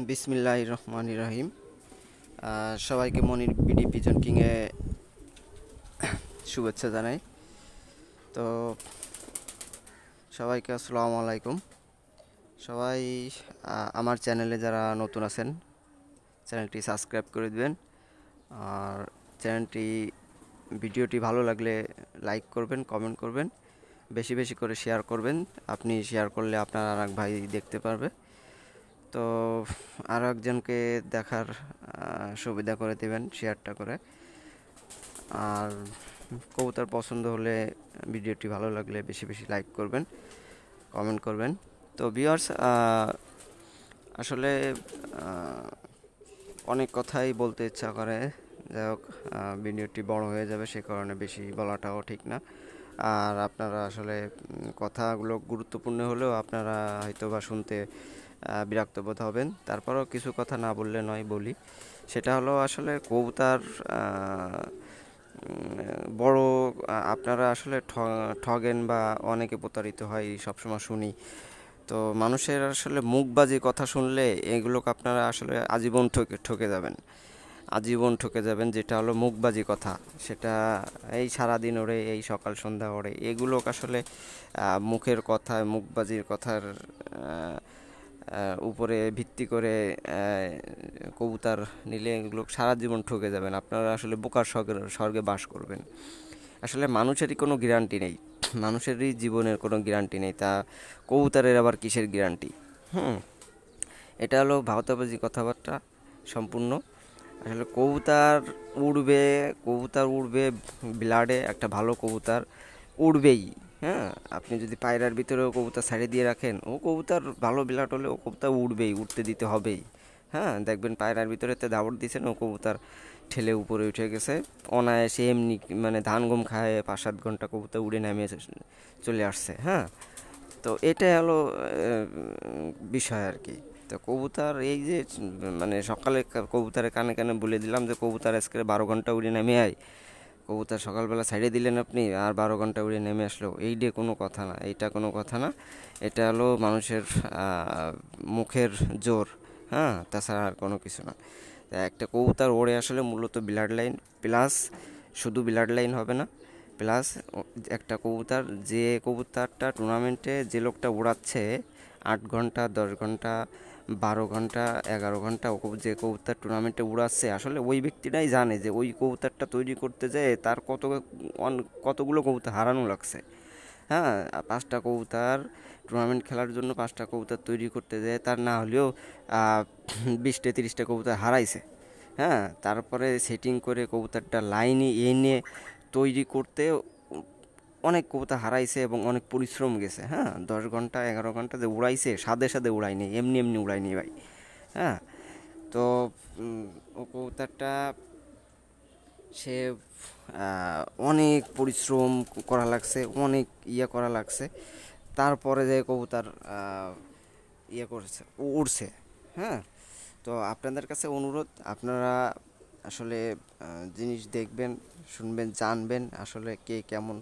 বিসমিল্লাহির রহমানির রহিম। সবাইকে মনির বিডি পিজন কিংয়ে শুভেচ্ছা জানাই। তো সবাইকে আসসালামু আলাইকুম। সবাই আমার চ্যানেলে যারা নতুন আছেন চ্যানেলটি সাবস্ক্রাইব করে দিবেন। আর ভিডিওটি ভালো লাগলে লাইক করবেন, কমেন্ট করবেন, বেশি বেশি করে শেয়ার করবেন। আপনি শেয়ার করলে আপনার আর এক ভাই দেখতে পারবে, তো আরও একজনকে দেখার সুবিধা করে দেবেন শেয়ারটা করে। আর কবুতর পছন্দ হলে, ভিডিওটি ভালো লাগলে বেশি বেশি লাইক করবেন, কমেন্ট করবেন। তো ভিউয়ার্স, আসলে অনেক কথাই বলতে ইচ্ছা করে, যাই হোক ভিডিওটি বড় হয়ে যাবে, সে কারণে বেশি বলাটাও ঠিক না। আর আপনারা আসলে কথাগুলো গুরুত্বপূর্ণ হলেও আপনারা হয়তো বা শুনতে বিরক্ত বোধ হবেন, তারপরেও কিছু কথা না বললে নয় বলি। সেটা হলো আসলে কবুতর বড়, আপনারা আসলে ঠগেন বা অনেকে প্রতারিত হয় সবসময় শুনি। তো মানুষের আসলে মুখবাজি কথা শুনলে এগুলোকে আপনারা আসলে আজীবন ঠকে যাবেন, আজীবন ঠকে যাবেন। যেটা হলো মুখবাজি কথা, সেটা এই সারাদিন ওরে, এই সকাল সন্ধ্যা ওরে, এগুলো আসলে মুখের কথা, মুখবাজির কথার উপরে ভিত্তি করে কবুতর নিলে এগুলো সারা জীবন ঠকে যাবেন। আপনারা আসলে বোকার স্বর্গে বাস করবেন। আসলে মানুষেরই কোনো গ্যারান্টি নেই, মানুষেরই জীবনের কোনো গ্যারান্টি নেই, তা কবুতরের আবার কিসের গ্যারান্টি? হুম, এটা হলো ভাওতাবাজি কথাবার্তা সম্পূর্ণ। আসলে কবুতর উড়বে ব্লাডে, একটা ভালো কবুতর উড়বেই। হ্যাঁ, আপনি যদি পায়রার ভিতরেও কবুতর ছাড়ে দিয়ে রাখেন, ও কবুতর ভালো ব্লাড হলে ও কবুতর উড়বেই, উঠতে দিতে হবেই। হ্যাঁ, দেখবেন পায়রার ভিতরে দাবড় দিয়েছেন, ও কবুতর ঠেলে উপরে উঠে গেছে অনায়াসে, এমনি মানে ধান গম খায় 5-7 ঘন্টা কবুতর উড়ে নামিয়ে চলে আসছে। হ্যাঁ, তো এটাই হলো বিষয় আর কি। তো কবুতর এই যে মানে সকালে কবুতরের কানে কানে বলে দিলাম যে কবুতর আজকে 12 ঘন্টা উড়ে নেমে আয়, কবুতর সকালবেলা ছাইড়ে দিলেন আপনি, আর 12 ঘন্টা উড়ে নেমে আসলো, এই ডে কোনো কথা না, এইটা কোনো কথা না। এটা হলো মানুষের মুখের জোর। হ্যাঁ, তাছাড়া আর কোনো কিছু না। একটা কবুতর ওড়ে আসলে মূলত ব্লাড লাইন প্লাস, শুধু ব্লাড লাইন হবে না, প্লাস একটা কবুতর, যে কবুতরটা টুর্নামেন্টে যে লোকটা উড়াচ্ছে 8 ঘন্টা, 10 ঘন্টা, 12 ঘন্টা, 11 ঘন্টা, যে কবুতর টুর্নামেন্টে উড়াচ্ছে, আসলে ওই ব্যক্তিটাই জানে যে ওই কবুতরটা তৈরি করতে যেয়ে তার কতগুলো কবুতর হারানো লাগছে। হ্যাঁ, 5টা কবুতর টুর্নামেন্ট খেলার জন্য 5টা কবুতর তৈরি করতে যায়, তার না হলেও 20-30টা কবুতর হারাইছে। হ্যাঁ, তারপরে সেটিং করে কবুতরটা লাইনে এনে তৈরি করতে অনেক কবুতর হারাইছে এবং অনেক পরিশ্রম গেছে। হ্যাঁ, 10 ঘন্টা 11 ঘন্টা যে উড়াইছে, সাদে সাদে উড়াইনি, এমনি এমনি উড়াইনি ভাই। হ্যাঁ, তো ও কবুতরটা সে অনেক পরিশ্রম করা লাগছে, অনেক করা লাগছে, তারপরে যে কবুতর করেছে, উড়ছে। হ্যাঁ, তো আপনাদের কাছে অনুরোধ, আপনারা আসলে জিনিস দেখবেন, শুনবেন, জানবেন আসলে কে কেমন,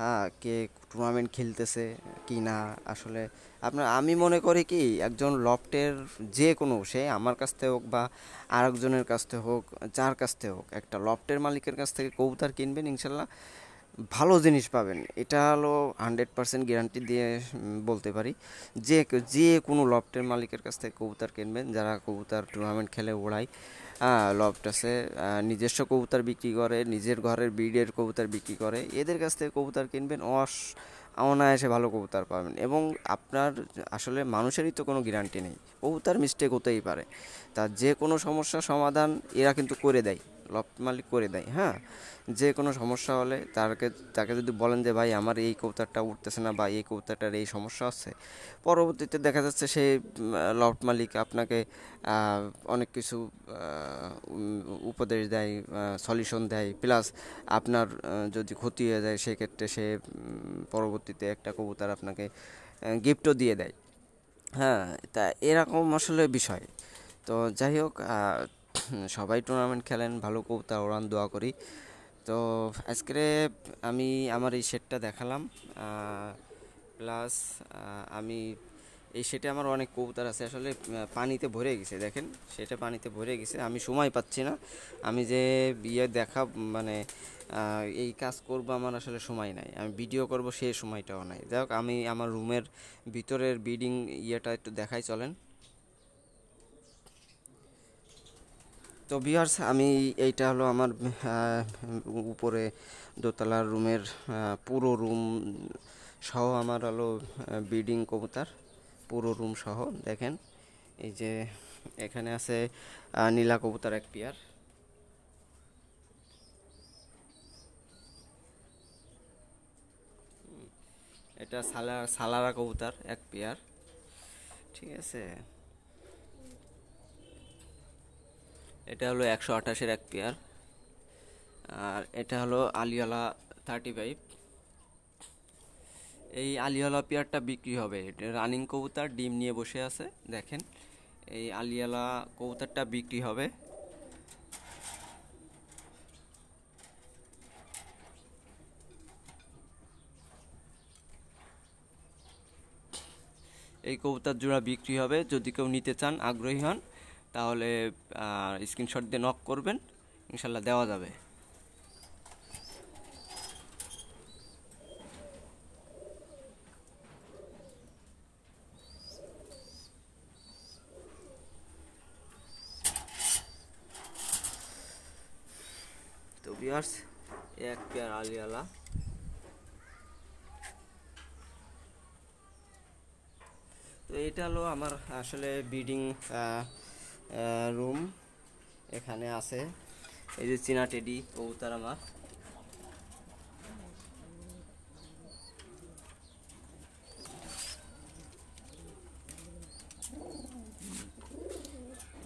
হ্যাঁ, কে টুর্নামেন্ট খেলতেছে কি না। আসলে আমি মনে করি কি, একজন লফটের যে কোনো, সে আমার কাছ থেকে হোক বা আরেকজনের কাছ থেকে হোক, যার কাছ থেকে হোক, একটা লফটের মালিকের কাছ থেকে কবুতর কিনবেন, ইনশাল্লাহ ভালো জিনিস পাবেন। এটা হলো 100% গ্যারান্টি দিয়ে বলতে পারি। যে কোনো লফটের মালিকের কাছ থেকে কবুতর কিনবেন, যারা কবুতর টুর্নামেন্ট খেলে ওড়ায়, লফট আছে, নিজস্ব কবুতর বিক্রি করে, নিজের ঘরের ব্রিডের কবুতর বিক্রি করে, এদের কাছ থেকে কবুতর কিনবেন, অনায়াসে ভালো কবুতর পাবেন। এবং আপনার আসলে মানুষেরই তো কোনো গ্যারান্টি নেই, কবুতর মিস্টেক হতেই পারে, তার যে কোনো সমস্যার সমাধান এরা কিন্তু করে দেয়, লফট মালিক করে দেয়। হ্যাঁ, যে কোনো সমস্যা হলে তাকে যদি বলেন যে ভাই আমার এই কবুতরটা উঠতেছে না বা এই কবুতরটার এই সমস্যা হচ্ছে, পরবর্তীতে দেখা যাচ্ছে সে লফট মালিক আপনাকে অনেক কিছু উপদেশ দেয়, সলিউশন দেয়, প্লাস আপনার যদি ক্ষতি হয়ে যায় সেক্ষেত্রে সে পরবর্তীতে একটা কবুতর আপনাকে গিফটও দিয়ে দেয়। হ্যাঁ, তা এরকম আসলে বিষয়। তো যাই হোক, সবাই টুর্নামেন্ট খেলেন, ভালো কবুতর ওড়ান, দোয়া করি। তো আজকে আমি আমার এই সেটটা দেখালাম, প্লাস আমি এই সেটে আমার অনেক কবুতর আছে আসলে, পানিতে ভরে গেছে দেখেন, সেটা পানিতে ভরে গেছে, আমি সময় পাচ্ছি না। আমি যে দেখা মানে এই কাজ করব, আমার আসলে সময় নাই, আমি ভিডিও করব সেই সময়টাও নাই। যাই হোক, আমি আমার রুমের ভিতরের ব্রিডিং ইয়েটা একটু দেখাই চলেন। তো ভিউয়ার্স, আমি এইটা হলো আমার উপরে দোতলার রুমের পুরো রুম সহ আমার হলো ব্রিডিং কবুতর, পুরো রুম সহ দেখেন। এই যে এখানে আছে নীলা কবুতর এক পেয়ার, এটা সালারা কবুতর এক পেয়ার, ঠিক আছে। এটা হলো 128-এর এক পেয়ার। আর এটা হলো আলিয়ালা 35। এই আলিয়ালা পেয়ারটা বিক্রি হবে, এটা রানিং কবুতর, ডিম নিয়ে বসে আছে দেখেন। এই আলিয়ালা কবুতরটা বিক্রি হবে। এই কবুতর জোড়া বিক্রি হবে, যদি কেউ নিতে চান, আগ্রহী হন, তাহলে স্ক্রিনশট দিয়ে নক করবেন, ইনশাল্লাহ দেওয়া যাবে। তো ভিউয়ার্স, এক পেয়ার আলিয়ালা। তো এটা হলো আমার আসলে ব্রিডিং রুম, এখানে আছে এই যে চীনা টেডি কবুতর আমার।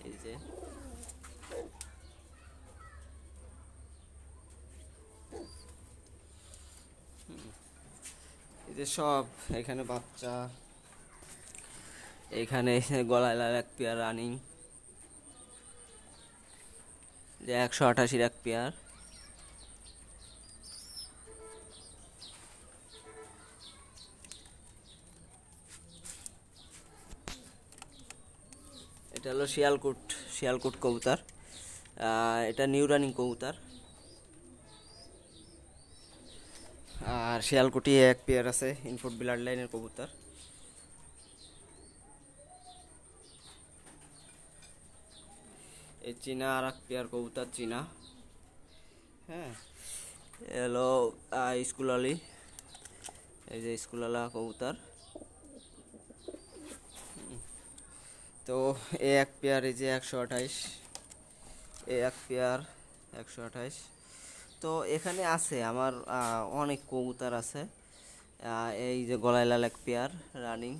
এই যে এই যে সব এখানে বাচ্চা, এখানে গলায় লাল এক পেয়ার রানিং, যে 188-এর এক পেয়ার। এটা হলো শিয়ালকুট কবুতর, এটা নিউ রানিং কবুতর। আর শিয়ালকুটি এক পেয়ার আছে, ইনপুট ব্লাড লাইনের কবুতর। এই চীনা আর এক পেয়ার কবুতর চীনা, হ্যাঁ। এলো স্কুল আলি, এই যে স্কুল আলা কবুতর। তো এ এক পেয়ার, এই যে 128, এ এক পেয়ার 128। তো এখানে আছে আমার অনেক কবুতর আছে। এই যে গলায় লাল এক পেয়ার রানিং।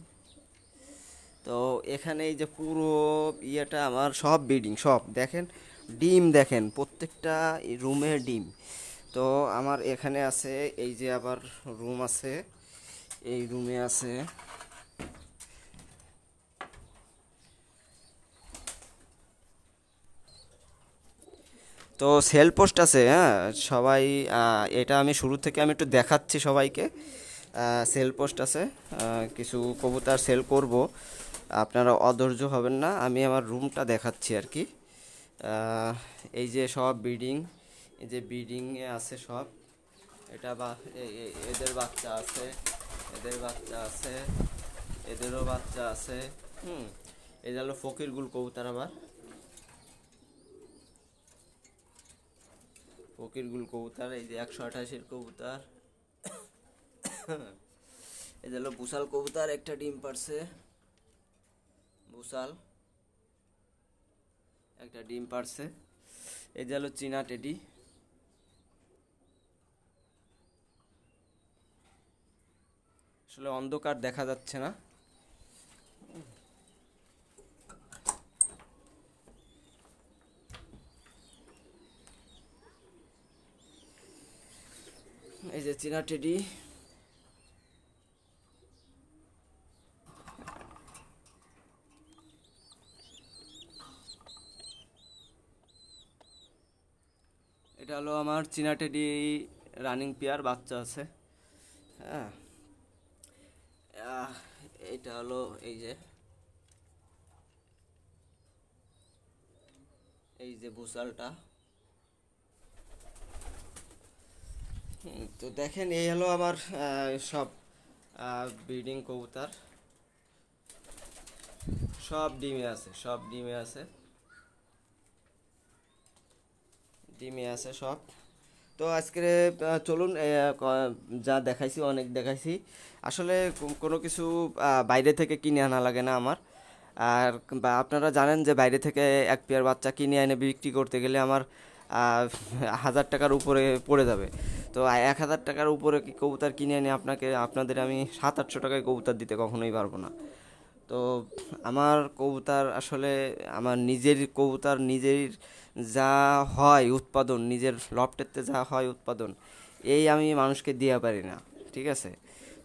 তো এখানে এই যে পুরো ইয়েটা আমার সব ব্রিডিং, সব দেখেন, ডিম দেখেন, প্রত্যেকটা রুমে ডিম। তো আমার এখানে আছে, এই যে আবার রুম আছে, এই রুমে আছে তো সেল পোস্ট আছে, হ্যাঁ সবাই। এটা আমি শুরু থেকে আমি একটু দেখাচ্ছি সবাইকে। সেল পোস্ট আছে, কিছু কবুতর সেল করব, আপনারা অধৈর্য হবেন না, আমি আমার রুমটা দেখাচ্ছি আর কি। এই যে সব ব্রিডিং, এই যে ব্রিডিংয়ে আছে সব। এটা এদের বাচ্চা আছে, এদের বাচ্চা আছে, এদেরও বাচ্চা আছে। হুম। এই হলো ফকিরগুল কবুতর আবার, ফকিরগুল কবুতর, এই যে 128-এর কবুতর। এই যে হলো বুসাল কবুতর, একটা ডিম পারছে, বুসাল একটা ডিম পারছে। এই যে হলো চীনা টেডি, আসলে অন্ধকার দেখা যাচ্ছে না। এই যে চীনা টেডি, এটা হলো আমার চীনা টেডি রানিং পেয়ার, বাচ্চা আছে, হ্যাঁ। এটা হলো এই যে বুসালটা। তো দেখেন এই হলো আমার সব ব্রিডিং কবুতর, সব ডিমে আছে, সব। তো আজকে চলুন, যা দেখাইছি অনেক দেখাইছি। আসলে কোনো কিছু বাইরে থেকে কিনে আনা লাগে না আমার। আর বা আপনারা জানেন যে বাইরে থেকে এক পেয়ার বাচ্চা কিনে এনে বিক্রি করতে গেলে আমার 1000 টাকার উপরে পড়ে যাবে। তো 1000 টাকার উপরে কি কবুতর কিনে এনে আপনাদের আমি 700-800 টাকায় কবুতর দিতে কখনোই পারবো না। তো আমার কবুতর আসলে আমার নিজের কবুতর, নিজের যা হয় উৎপাদন, নিজের লফটেতে যা হয় উৎপাদন, এই আমি মানুষকে দিয়ে পারি না, ঠিক আছে।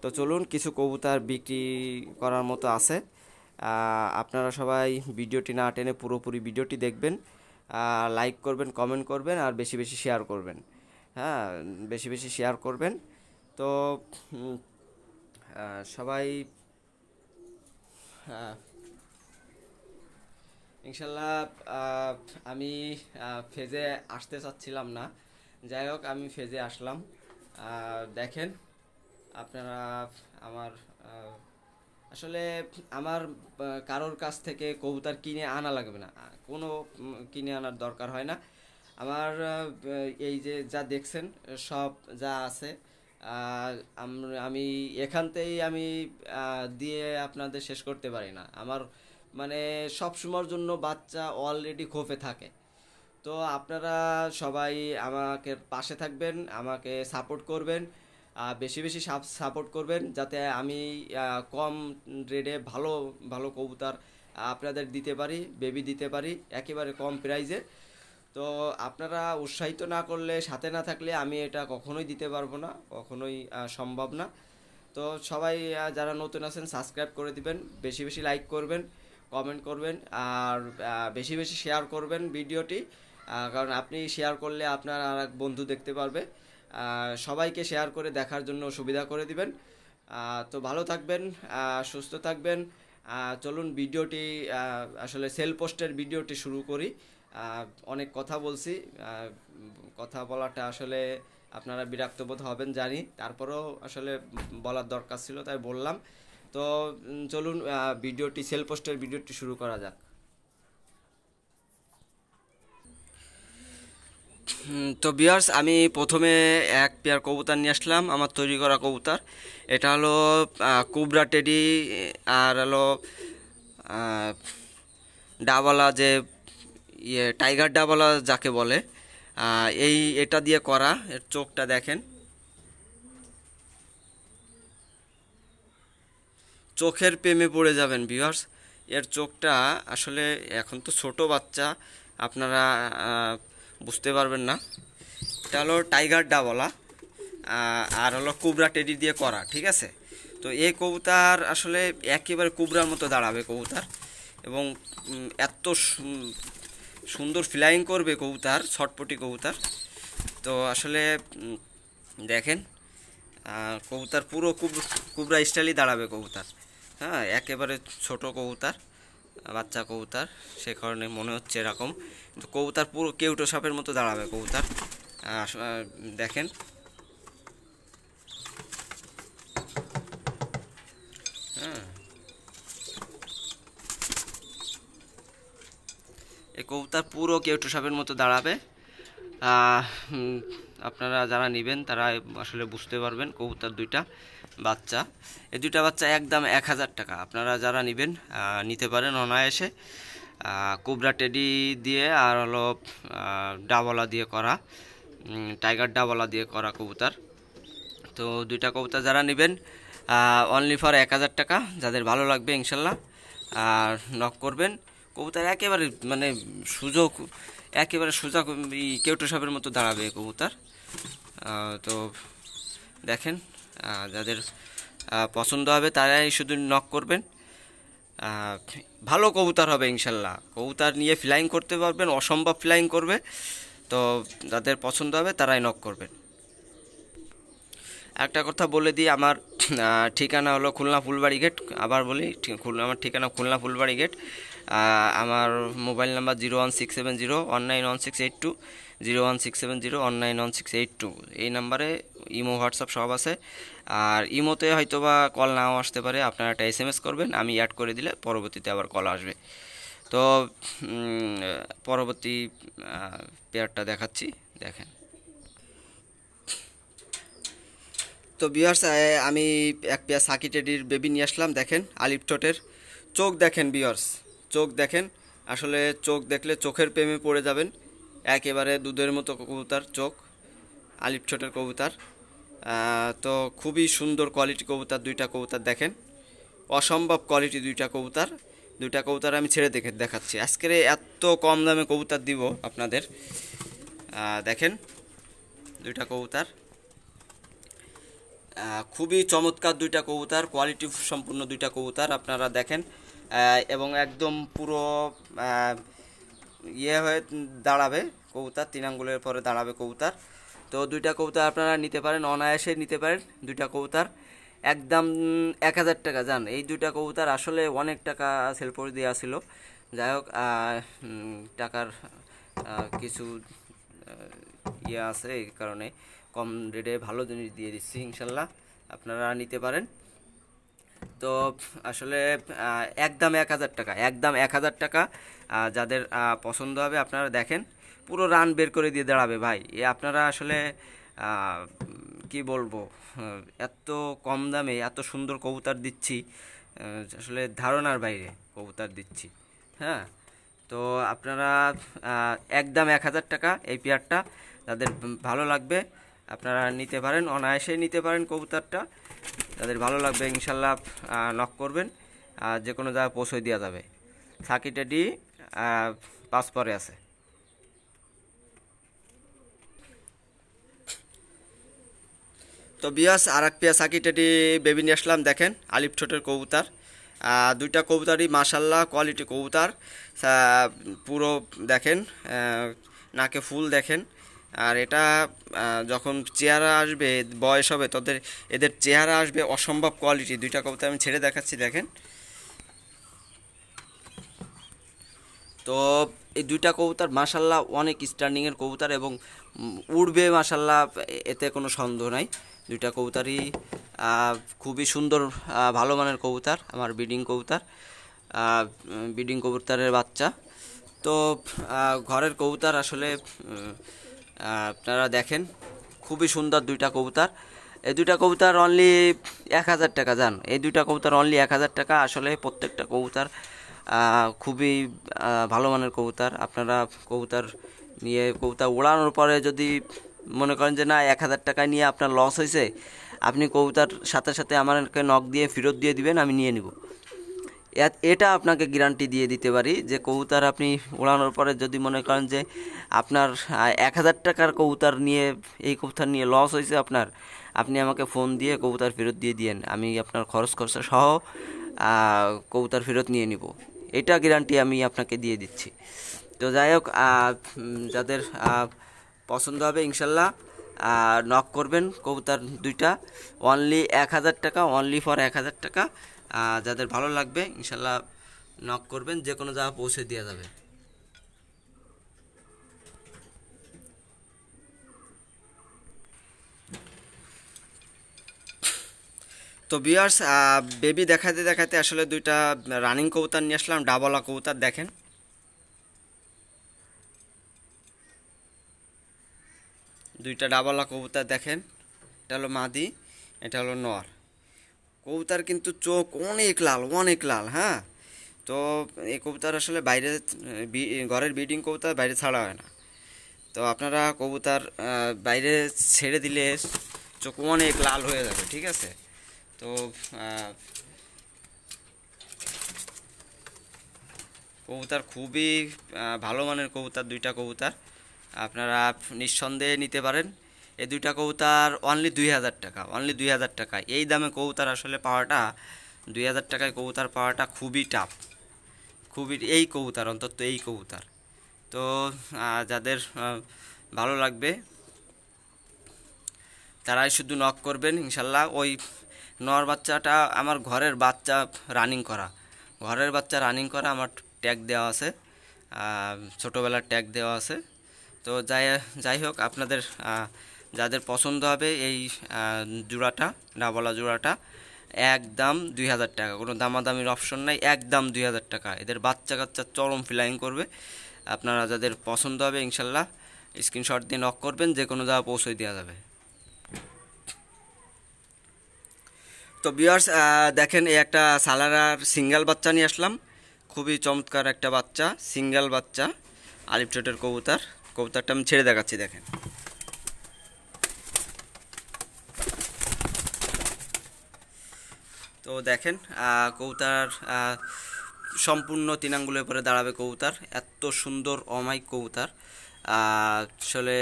তো চলুন, কিছু কবুতর বিক্রি করার মতো আছে। আপনারা সবাই ভিডিওটি না টেনে পুরোপুরি ভিডিওটি দেখবেন, লাইক করবেন, কমেন্ট করবেন, আর বেশি বেশি শেয়ার করবেন। হ্যাঁ, বেশি বেশি শেয়ার করবেন। তো সবাই ইনশাল্লাহ, আমি ফেজে আসতে চাচ্ছিলাম না, যাই হোক আমি ফেজে আসলাম। দেখেন আপনারা, আমার আসলে আমার কারোর কাছ থেকে কবুতর কিনে আনা লাগবে না, কোনো কিনে আনার দরকার হয় না। আমার এই যে যা দেখছেন সব যা আছে, আমি এখানতেই আমি দিয়ে আপনাদের শেষ করতে পারি না। আমার মানে সব সময়ের জন্য বাচ্চা অলরেডি খোপে থাকে। তো আপনারা সবাই আমাকে পাশে থাকবেন, আমাকে সাপোর্ট করবেন, বেশি বেশি সাপোর্ট করবেন, যাতে আমি কম রেটে ভালো ভালো কবুতর আপনাদের দিতে পারি, বেবি দিতে পারি একেবারে কম প্রাইজে। তো আপনারা উৎসাহিত না করলে, সাথে না থাকলে আমি এটা কখনোই দিতে পারবো না, কখনোই সম্ভব না। তো সবাই যারা নতুন আছেন সাবস্ক্রাইব করে দিবেন, বেশি বেশি লাইক করবেন, কমেন্ট করবেন, আর বেশি বেশি শেয়ার করবেন ভিডিওটি, কারণ আপনি শেয়ার করলে আপনার আর এক বন্ধু দেখতে পারবে। সবাইকে শেয়ার করে দেখার জন্য সুবিধা করে দিবেন। তো ভালো থাকবেন, সুস্থ থাকবেন। চলুন ভিডিওটি, আসলে সেল পোস্টের ভিডিওটি শুরু করি। অনেক কথা বলছি, কথা বলাটা আসলে আপনারা বিরক্ত বোধ হবেন জানি, তারপরেও আসলে বলার দরকার ছিল, তাই বললাম। তো চলুন ভিডিওটি, সেল পোস্টের ভিডিওটি শুরু করা যাক। তো ভিউয়ার্স, আমি প্রথমে এক পেয়ার কবুতর নিয়ে আসলাম, আমার তৈরি করা কবুতর। এটা হলো কোবরা টেডি, আর হলো ডাবলা, যে টাইগার ডাবলা যাকে বলে, এটা দিয়ে করা। এর চোখটা দেখেন, চোখের প্রেমে পড়ে যাবেন ভিউয়ার্স। এর চোখটা আসলে, এখন তো ছোট বাচ্চা, আপনারা বুঝতে পারবেন না। এটা হলো টাইগার ডাবলা, আর হলো কোবরা টেডি দিয়ে করা, ঠিক আছে। তো এই কবুতর আসলে একেবারে কোবরার মতো দাঁড়াবে কবুতর, এবং এত সুন্দর ফ্লাইং করবে কবুতর, ছটপটি কবুতর। তো আসলে দেখেন, কবুতর পুরো কোবরা স্টাইলই দাঁড়াবে কবুতর। হ্যাঁ, একেবারে ছোট কবুতর, বাচ্চা কবুতর, সে কারণে মনে হচ্ছে এরকম। কিন্তু কবুতর পুরো কেউটো সাপের মতো দাঁড়াবে কবুতর। দেখেন, হ্যাঁ, এই কবুতর পুরো কেউটো সাপের মতো দাঁড়াবে। আপনারা যারা নেবেন তারা আসলে বুঝতে পারবেন। কবুতর দুইটা বাচ্চা, এই দুইটা বাচ্চা একদম 1000 টাকা। আপনারা যারা নেবেন নিতে পারেন অনায়াসে। কোবরা টেডি দিয়ে আর হলো ডাবলা দিয়ে করা, টাইগার ডাবলা দিয়ে করা কবুতর। তো দুইটা কবুতর যারা নেবেন অনলি ফর 1000 টাকা। যাদের ভালো লাগবে ইনশাল্লাহ আর নক করবেন। কবুতর একেবারে মানে সুযোগ, একেবারে সোজা কেউটো সাপের মতো দাঁড়াবে কবুতর। তো দেখেন, যাদের পছন্দ হবে তারাই শুধু নক করবেন। ভালো কবুতর হবে ইনশাল্লাহ, কবুতর নিয়ে ফ্লাইং করতে পারবেন, অসম্ভব ফ্লাইং করবে। তো যাদের পছন্দ হবে তারাই নক করবেন। একটা কথা বলে দিই, আমার ঠিকানা হলো খুলনা ফুলবাড়ি গেট। আবার বলি, আমার ঠিকানা খুলনা ফুলবাড়ি গেট। আমার মোবাইল নাম্বার 01670191682, 01670191682। এই নাম্বারে ইমো হোয়াটসঅ্যাপ সব আছে। আর ইমোতে হয়তো বা কল নাও আসতে পারে, আপনারা একটা SMS করবেন, আমি অ্যাড করে দিলে পরবর্তীতে আবার কল আসবে। তো পরবর্তী পেয়ারটা দেখাচ্ছি, দেখেন। তো ভিউয়ার্স, আমি এক পেয়ার সাকি টেডির বেবি নিয়ে আসলাম। দেখেন আলিফ ঠোঁটের চোখ দেখেন ভিউয়ার্স, চোখ দেখেন। আসলে চোখ দেখলে চোখের প্রেমে পড়ে যাবেন। একেবারে দুধের মতো কবুতর চোখ, আলিফ ঠোঁটের কবুতর। তো খুবই সুন্দর কোয়ালিটি কবুতর, দুইটা কবুতর দেখেন, অসম্ভব কোয়ালিটি দুইটা কবুতর। দুইটা কবুতর আমি ছেড়ে দেখাচ্ছি। আজকের এত কম দামে কবুতর দিব আপনাদের। দেখেন দুইটা কবুতর, খুবই চমৎকার দুইটা কবুতর, কোয়ালিটি সম্পূর্ণ দুইটা কবুতর আপনারা দেখেন। এবং একদম পুরো ইয়ে হয়ে দাঁড়াবে কবুতর, 3 আঙ্গুলের পরে দাঁড়াবে কবুতর। তো দুইটা কবুতর আপনারা নিতে পারেন, অনায়াসে নিতে পারেন দুইটা কবুতর। একদম 1000 টাকা যান। এই দুইটা কবুতর আসলে অনেক টাকা সেল করে দেওয়া ছিল। যাই হোক, টাকার কিছু ইয়ে আছে, এই কারণে কম রেটে ভালো জিনিস দিয়ে দিচ্ছি। ইনশাল্লাহ আপনারা নিতে পারেন। তো আসলে একদম 1000 টাকা, একদম 1000 টাকা। যাদের পছন্দ হবে আপনারা দেখেন, পুরো রান বের করে দিয়ে দাঁড়াবে ভাই। আপনারা আসলে কি বলবো, এত কম দামে এত সুন্দর কবুতর দিচ্ছি, আসলে ধারণার বাইরে কবুতর দিচ্ছি। হ্যাঁ, তো আপনারা একদম 1000 টাকা এই পেয়ারটা। যাদের ভালো লাগবে আপনারা নিতে পারেন, অনায়াসেই নিতে পারেন কবুতরটা। যাদের ভালো লাগবে ইনশাল্লাহ নক করবেন, যে কোনো জায়গায় পৌঁছে দেওয়া যাবে। সাকি টেডি 5 পরে আছে। তো বিয়াস আর এক পেয়া সাকি টেডি বেবি নিয়ে আসলাম। দেখেন আলিফ ঠোঁটের কবুতর, দুইটা কবুতরই মাশাল্লাহ কোয়ালিটি কবুতর। পুরো দেখেন, নাকে ফুল দেখেন। আর এটা যখন চেহারা আসবে, বয়স হবে, তাদের এদের চেহারা আসবে অসম্ভব কোয়ালিটি। দুইটা কবুতর আমি ছেড়ে দেখাচ্ছি, দেখেন। তো এই দুইটা কবুতর মাশাল্লাহ অনেক স্ট্যান্ডিংয়ের কবুতর এবং উড়বে মাশাল্লাহ, এতে কোনো সন্দেহ নাই। দুইটা কবুতরই খুবই সুন্দর, ভালো মানের কবুতর, আমার ব্রিডিং কবুতরের বাচ্চা। তো ঘরের কবুতর আসলে আপনারা দেখেন, খুবই সুন্দর দুইটা কবুতর। এই দুইটা কবুতর অনলি 1000 টাকা যান। এই দুইটা কবুতর অনলি 1000 টাকা। আসলে প্রত্যেকটা কবুতর খুবই ভালো মানের কবুতর। আপনারা কবুতর নিয়ে কবুতর ওড়ানোর পরে যদি মনে করেন যে না 1000 টাকায় নিয়ে আপনার লস হয়েছে, আপনি কবুতর সাথে সাথে আমাকে নক দিয়ে ফেরত দিয়ে দিবেন, আমি নিয়ে নিব। এটা আপনাকে গ্যারান্টি দিয়ে দিতে পারি যে কবুতর আপনি ওড়ানোর পরে যদি মনে করেন যে আপনার 1000 টাকার কবুতর নিয়ে, এই কবুতর নিয়ে লস হয়েছে আপনার, আপনি আমাকে ফোন দিয়ে কবুতর ফেরত দিয়ে দিয়েন, আমি আপনার খরচা সহ কবুতর ফেরত নিয়ে নিব। এটা গ্যারান্টি আমি আপনাকে দিয়ে দিচ্ছি। তো যাই হোক, যাদের পছন্দ হবে ইনশাল্লাহ নক করবেন। কবুতর দুইটা অনলি 1000 টাকা, অনলি ফর 1000 টাকা। যাদের ভালো লাগবে ইনশাল্লাহ নক করবেন, যে কোনো জায়গায় পৌঁছে দেওয়া যাবে। তো ভিউয়ার্স, বেবি দেখাতে দেখাতে আসলে দুইটা রানিং কবুতর নিয়ে আসলাম, ডাবলা কবুতর। দেখেন দুইটা ডাবলা কবুতর দেখেন, এটা হলো মাদি, এটা হলো নর। কবুতর কিন্তু চোখ অনেক লাল, অনেক লাল। হ্যাঁ, তো এই কবুতর আসলে বাইরে, ঘরের ব্রিডিং কবুতর বাইরে ছাড়া হয় না। তো আপনারা কবুতর বাইরে ছেড়ে দিলে চোখ অনেক লাল হয়ে যাবে, ঠিক আছে। তো কবুতর খুবই ভালো মানের কবুতর, দুইটা কবুতর আপনারা নিঃসন্দেহে নিতে পারেন। এই দুইটা কবুতর অনলি 2000 টাকা, অনলি 2000 টাকা। এই দামে কবুতর আসলে পাওয়াটা, 2000 টাকায় কবুতর পাওয়াটা খুবই টাফ, খুবই। এই কবুতর অন্তত, এই কবুতর। তো যাদের ভালো লাগবে তারাই শুধু নক করবেন ইনশাল্লাহ। ওই নর বাচ্চাটা আমার ঘরের বাচ্চা রানিং করা, ঘরের বাচ্চা রানিং করা, আমার ট্যাগ দেওয়া আছে, ছোটোবেলার ট্যাগ দেওয়া আছে। তো যাই যাই হোক, আপনাদের যাদের পছন্দ হবে এই জোড়াটা, ডাবলা জোড়াটা, একদম 2000 টাকা, কোনো দামাদামির অপশন নাই, একদম 2000 টাকা। এদের বাচ্চা কাচ্চা চরম ফ্লাইং করবে। আপনারা যাদের পছন্দ হবে ইনশাল্লাহ স্ক্রিনশট দিয়ে নক করবেন, যে কোনো জায়গা পৌঁছে দেওয়া যাবে। তো ভিউয়ার্স দেখেন, এই একটা সালারার সিঙ্গেল বাচ্চা নিয়ে আসলাম, খুবই চমৎকার একটা বাচ্চা, সিঙ্গেল বাচ্চা আলিপ ঠোঁটের কবুতর। কবুতরটা আমি ছেড়ে দেখাচ্ছি, দেখেন। তো দেখেন কবুতর সম্পূর্ণ 3 আঙ্গুলের উপরে দাঁড়াবে কবুতর, এত সুন্দর অমায়িক কবুতর। আসলে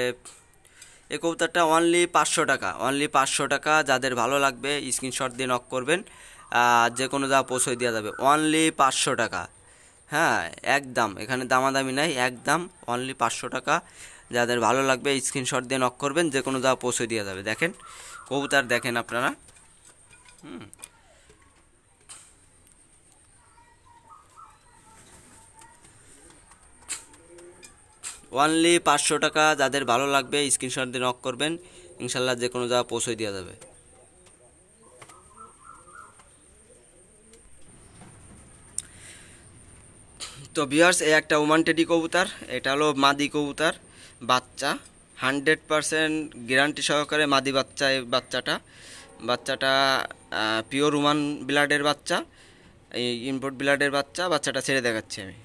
এই কবুতরটা অনলি 500 টাকা, অনলি 500 টাকা। যাদের ভালো লাগবে স্ক্রিনশট দিয়ে নক করবেন, যে কোনো যা পৌঁছে দেওয়া যাবে, অনলি 500 টাকা। হ্যাঁ, একদম, এখানে দামাদামি নাই, একদম অনলি 500 টাকা। যাদের ভালো লাগবে স্ক্রিনশট দিয়ে নক করবেন, যে কোনো যা পৌঁছে দেওয়া যাবে। দেখেন কবুতর, দেখেন আপনারা। অনলি 500 টাকা। যাদের ভালো লাগবে স্ক্রিনশট দিয়ে নক করবেন, ইনশাল্লাহ যে কোনো জায়গা পৌঁছে দেওয়া যাবে। তো ভিউয়ার্স, এই একটা ওমান টেডি কবুতর, এটা হলো মাদি কবুতর বাচ্চা, 100% গ্যারান্টি সহকারে মাদি বাচ্চা। এই বাচ্চাটা পিওর ওমান ব্লাডের বাচ্চা, এই ইম্পোর্ট ব্লাডের বাচ্চা। বাচ্চাটা ছেড়ে দেখাচ্ছি আমি।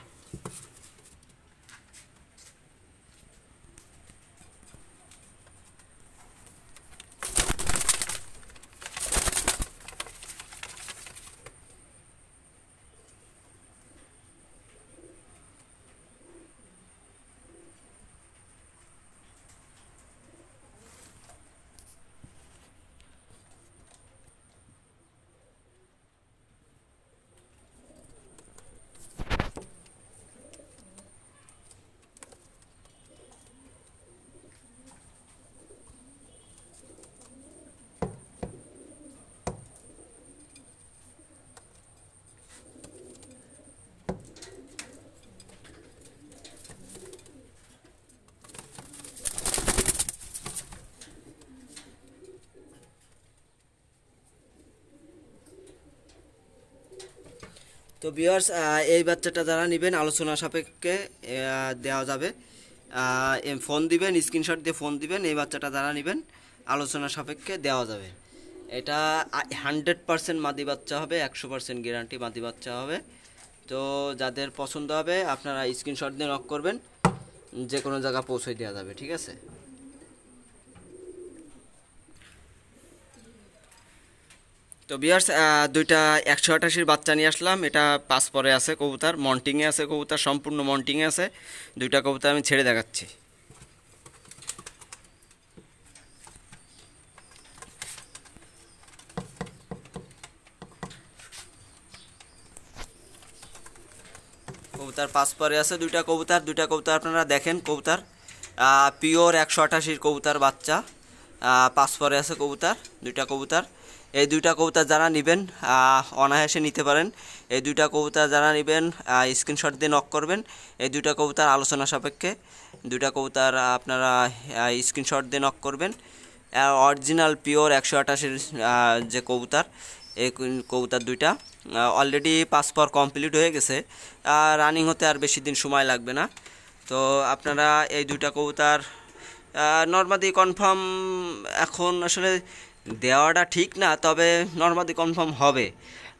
তো ভিউয়ার্স, এই বাচ্চাটা যারা নেবেন আলোচনা সাপেক্ষে দেওয়া যাবে। ফোন দিবেন, স্ক্রিনশট দিয়ে ফোন দিবেন, এই বাচ্চাটা যারা নেবেন আলোচনা সাপেক্ষে দেওয়া যাবে। এটা 100% মাদি বাচ্চা হবে, 100% গ্যারান্টি মাদি বাচ্চা হবে। তো যাদের পছন্দ হবে আপনারা স্ক্রিনশট দিয়ে নক করবেন, যে কোনো জায়গা পৌঁছে দেওয়া যাবে, ঠিক আছে। তো ভিউয়ার্স, দুইটা 188 বাচ্চা নিয়ে আসলাম। এটা 5 পরে আছে কবুতর, মন্টিংয়ে আছে কবুতর, সম্পূর্ণ মন্টিংয়ে আছে। দুইটা কবুতর আমি ছেড়ে দেখাচ্ছি। কবুতর 5 পরে আছে দুইটা কবুতর আপনারা দেখেন। কবুতর পিওর 188 কবুতর বাচ্চা, 5 পরে আছে কবুতর, দুইটা কবুতর। এই দুইটা কবুতর যারা নেবেন অনায়াসে নিতে পারেন। এই দুইটা কবুতর যারা নেবেন স্ক্রিনশট দিয়ে নক করবেন। এই দুইটা কবুতর আলোচনা সাপেক্ষে, দুইটা কবুতর আপনারা স্ক্রিনশট দিয়ে নক করবেন। অরিজিনাল পিওর 188 যে কবুতর, এই কবুতর দুইটা অলরেডি 5 পর কমপ্লিট হয়ে গেছে, রানিং হতে আর বেশি দিন সময় লাগবে না। তো আপনারা এই দুইটা কবুতর নর্মাদি কনফার্ম এখন আসলে দেওয়াটা ঠিক না, তবে নর্মাদি কনফার্ম হবে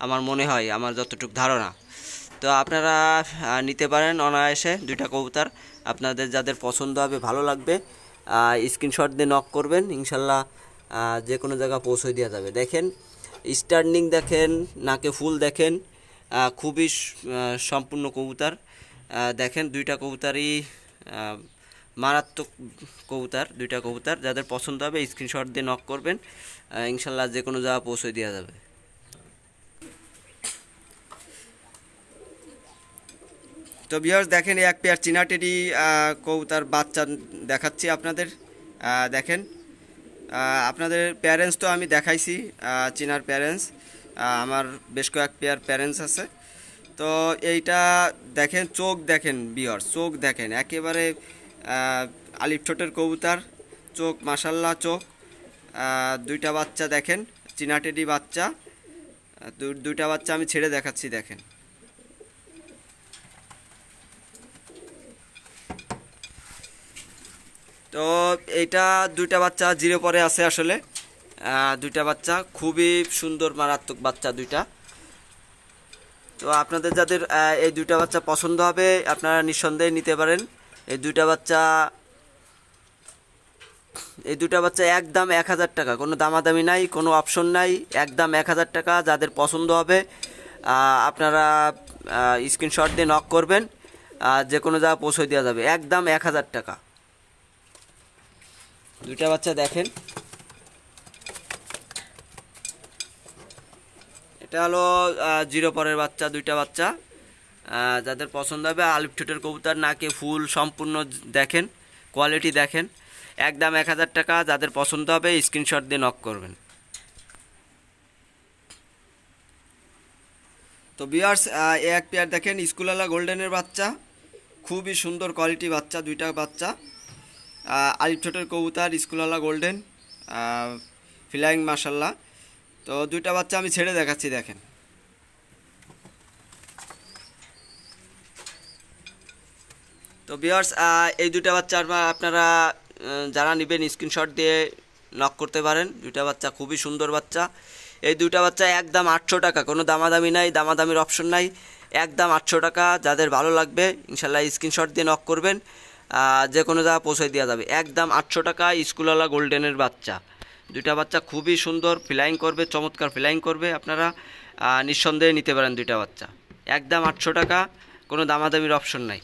আমার মনে হয়, আমার যতটুকু ধারণা। তো আপনারা নিতে পারেন অনায়াসে দুইটা কবুতর। আপনাদের যাদের পছন্দ হবে, ভালো লাগবে, স্ক্রিনশট দিয়ে নক করবেন, ইনশাল্লাহ যে কোনো জায়গা পৌঁছে দেওয়া যাবে। দেখেন স্টার্নিং দেখেন, নাকে ফুল দেখেন, খুবই সম্পূর্ণ কবুতর। দেখেন দুইটা কবুতরই মারাত্মক কবুতর, দুইটা কবুতর। যাদের পছন্দ হবে স্ক্রিনশট দিয়ে নক করবেন, ইনশাল্লাহ যে কোনো জায়গা পৌঁছে দেওয়া যাবে। তো ভিউয়ার্স দেখেন, এই এক পেয়ার চীনা টেডি কবুতর বাচ্চা দেখাচ্ছি আপনাদের। দেখেন আপনাদের প্যারেন্টস তো আমি দেখাইছি, চিনার প্যারেন্টস আমার বেশ কয়েক পেয়ার প্যারেন্টস আছে। তো এইটা দেখেন, চোখ দেখেন বিয়র, চোখ দেখেন একেবারে আলিফ ঠোঁটের কবুতর, চোখ মাশাল্লাহ চোখ। দুইটা বাচ্চা দেখেন, চীনা টেডি বাচ্চা, দুইটা বাচ্চা আমি ছেড়ে দেখাচ্ছি দেখেন। তো এইটা দুইটা বাচ্চা জিরো পরে আছে আসলে, দুইটা বাচ্চা খুবই সুন্দর মারাত্মক বাচ্চা দুইটা। তো আপনাদের যাদের এই দুইটা বাচ্চা পছন্দ হবে আপনারা নিঃসন্দেহে নিতে পারেন। এই দুইটা বাচ্চা একদম 1000 টাকা, কোনো দামাদামি নাই, কোনো অপশন নাই, একদম 1000 টাকা। যাদের পছন্দ হবে আপনারা স্ক্রিনশট দিয়ে নক করবেন, যে কোনো জায়গায় পৌঁছে দেওয়া যাবে, একদম 1000 টাকা। দুইটা বাচ্চা দেখেন, এটা হলো জিরো পরের বাচ্চা, দুইটা বাচ্চা। যাদের পছন্দ হবে আলিফ ঠোঁটের কবুতর, নাকে ফুল সম্পূর্ণ দেখেন, কোয়ালিটি দেখেন, একদম 1000 টাকা। যাদের পছন্দ হবে স্ক্রিনশট দিয়ে নক করবেন। তো ভিউয়ার্স এক পেয়ার দেখেন স্কুলওয়ালা গোল্ডেনের বাচ্চা, খুবই সুন্দর কোয়ালিটি বাচ্চা, দুইটা বাচ্চা আলিফ ঠোঁটের কবুতর, স্কুলওয়ালা গোল্ডেন, ফ্লাইং মাশাল্লাহ। তো দুইটা বাচ্চা আমি ছেড়ে দেখাচ্ছি দেখেন। তো ভিউয়ার্স এই দুইটা বাচ্চা আপনারা যারা নেবেন স্ক্রিনশট দিয়ে নক করতে পারেন। দুইটা বাচ্চা খুবই সুন্দর বাচ্চা। এই দুইটা বাচ্চা একদম 800 টাকা, কোনো দামাদামি নাই, দামাদামির অপশন নাই, একদম 800 টাকা। যাদের ভালো লাগবে ইনশাল্লাহ স্ক্রিনশট দিয়ে নক করবেন, যে কোনো জায়গায় পৌঁছে দেওয়া যাবে, একদম 800 টাকা। স্কুলওয়ালা গোল্ডেনের বাচ্চা, দুইটা বাচ্চা খুবই সুন্দর, ফ্লাইং করবে, চমৎকার ফ্লাইং করবে। আপনারা নিঃসন্দেহে নিতে পারেন দুইটা বাচ্চা, একদম 800 টাকা, কোনো দামাদামির অপশন নাই।